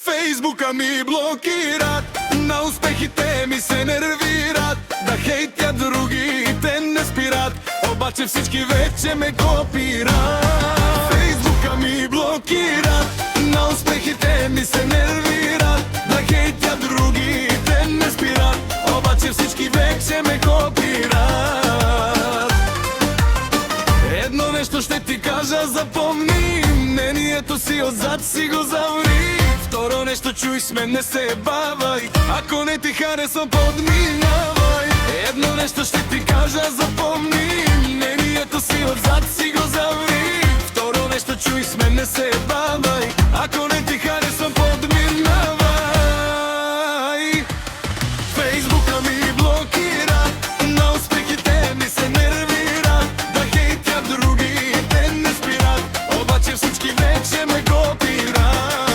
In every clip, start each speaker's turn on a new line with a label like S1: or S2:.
S1: Фейсбука ми блокират, на успехите ми се нервират, да хейтят другите не спират, обаче всички вече ме копират. Фейсбука ми блокират, на успехите ми се нервират, да хейтят другите не спират, обаче всички вече ме копират. Едно нещо ще ти кажа, запомни, мнението си отзад си го заври. Второ нещо, чуй с мен, не се бавай, ако не ти харесвам, подминавай. Едно нещо ще ти кажа, запомни, мнението си отзад си го заври. Второ нещо, чуй с мен, не се бавай, ако не ти харесвам, подминавай. Фейсбука ми блокира, на успехите ми се нервират, да хейтят другите не спират, обаче всички вече ме копират.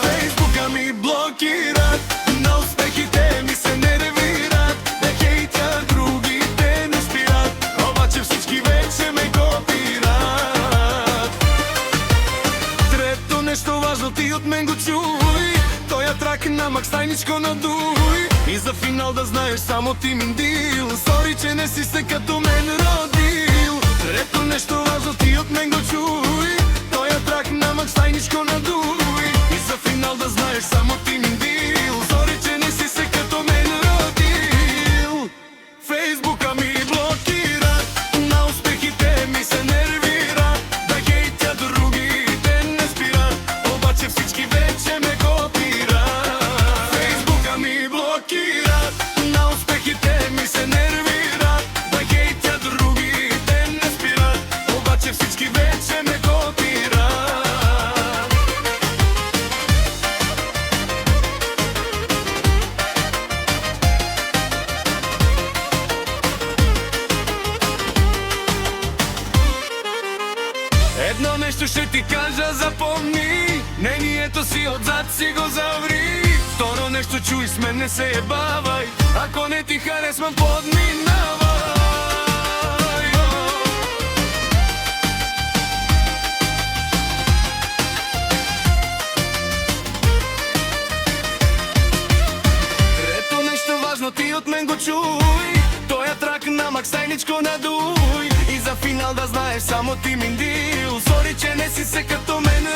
S1: Фейсбука ми блокират, на успехите ми се нервират, да хейтят другите не спират, обаче всички вече ме копират. Трето нещо важно, ти от мен го чуй, тоя трак на Макс тайничко надуй, и за финал да знаеш само ти миндил, сори, че не си се като мен родил. Трето нещо важно, ти от мен го чуй, тоя трак на Макс тайничко надуй, и за финал да знаеш само ти миндил, сори, че не си се като мен родил. Фейсбука ми блокира, на успехите ми се нервира, да хейтят другите не спират, обаче всички вече ме копират. Фейсбука ми блокира, на успехите ми се нервира, да хейтят другите не спират, обаче всички вече ме копират. Едно нещо ще ти кажа, запомни, мнението си отзад си го заври. Второ нещо, чуй с мен, не се бавай, ако не ти харесвам, подминавай. Трето нещо важно, ти от мен го чуй, тоя трак на Макс тайничко надуй, и за финал да знаеш само ти миндил, сори, че не си се като мен.